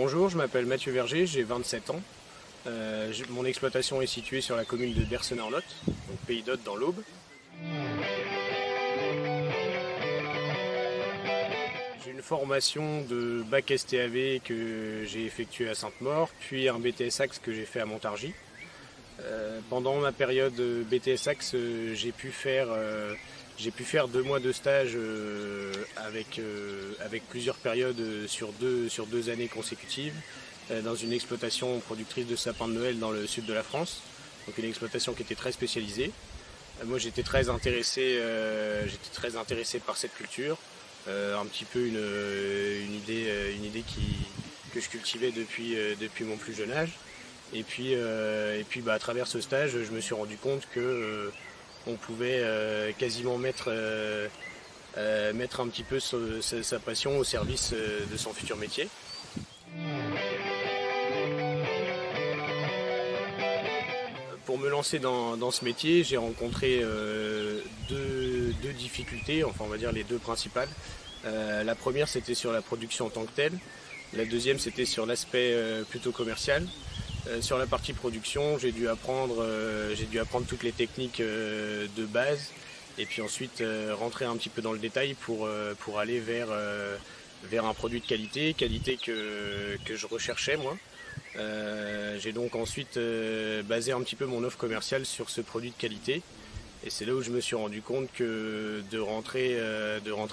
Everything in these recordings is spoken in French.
Bonjour, je m'appelle Mathieu Verger, j'ai 27 ans. Mon exploitation est située sur la commune de Bercenarlotte, donc Pays d'Aude dans l'Aube. J'ai une formation de bac STAV que j'ai effectuée à Sainte-Maure, puis un BTS Axe que j'ai fait à Montargis. Pendant ma période BTS Axe, j'ai pu faire 2 mois de stage avec plusieurs périodes sur deux années consécutives dans une exploitation productrice de sapins de Noël dans le sud de la France. Donc une exploitation qui était très spécialisée. Moi j'étais très intéressé par cette culture, un petit peu une idée que je cultivais depuis mon plus jeune âge. Et puis à travers ce stage, je me suis rendu compte que on pouvait quasiment mettre un petit peu sa passion au service de son futur métier. Pour me lancer dans ce métier, j'ai rencontré deux difficultés, enfin on va dire les deux principales. La première c'était sur la production en tant que telle, la deuxième c'était sur l'aspect plutôt commercial. Sur la partie production, j'ai dû apprendre toutes les techniques de base et puis ensuite rentrer un petit peu dans le détail pour aller vers un produit de qualité que je recherchais moi. J'ai donc ensuite basé un petit peu mon offre commerciale sur ce produit de qualité et c'est là où je me suis rendu compte que de rentrer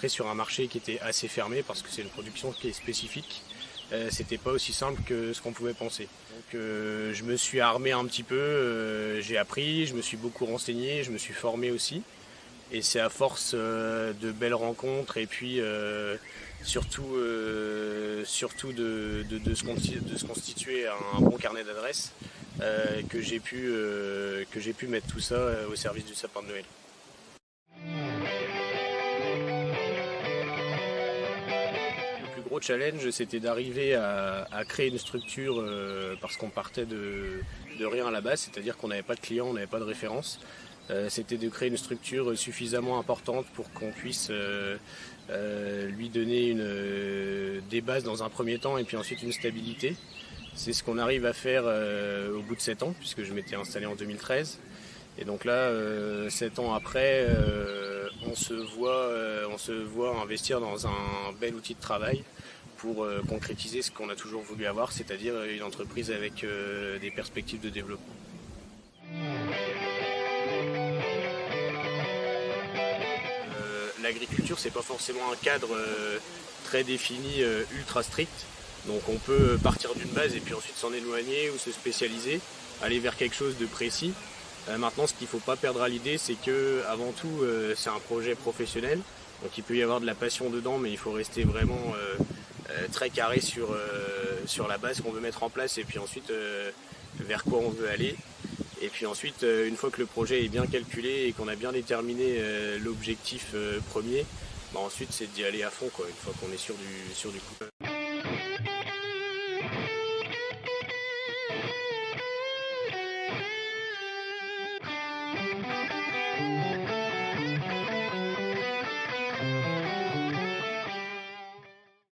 sur un marché qui était assez fermé parce que c'est une production qui est spécifique. C'était pas aussi simple que ce qu'on pouvait penser. Donc je me suis armé un petit peu, j'ai appris, je me suis beaucoup renseigné, je me suis formé aussi. Et c'est à force de belles rencontres et puis surtout de se constituer un bon carnet d'adresses que j'ai pu mettre tout ça au service du sapin de Noël. Le gros challenge, c'était d'arriver à créer une structure parce qu'on partait de rien à la base, c'est-à-dire qu'on n'avait pas de clients, on n'avait pas de référence. C'était de créer une structure suffisamment importante pour qu'on puisse lui donner des bases dans un premier temps et puis ensuite une stabilité. C'est ce qu'on arrive à faire au bout de 7 ans, puisque je m'étais installé en 2013. Et donc là, 7 ans après, on se voit investir dans un bel outil de travail pour concrétiser ce qu'on a toujours voulu avoir, c'est-à-dire une entreprise avec des perspectives de développement. L'agriculture, c'est pas forcément un cadre très défini, ultra strict. Donc on peut partir d'une base et puis ensuite s'en éloigner ou se spécialiser, aller vers quelque chose de précis. Maintenant, ce qu'il ne faut pas perdre à l'idée, c'est que avant tout, c'est un projet professionnel. Donc il peut y avoir de la passion dedans, mais il faut rester vraiment très carré sur la base qu'on veut mettre en place et puis ensuite vers quoi on veut aller. Et puis ensuite, une fois que le projet est bien calculé et qu'on a bien déterminé l'objectif premier, ensuite c'est d'y aller à fond, quoi, une fois qu'on est sûr du coup.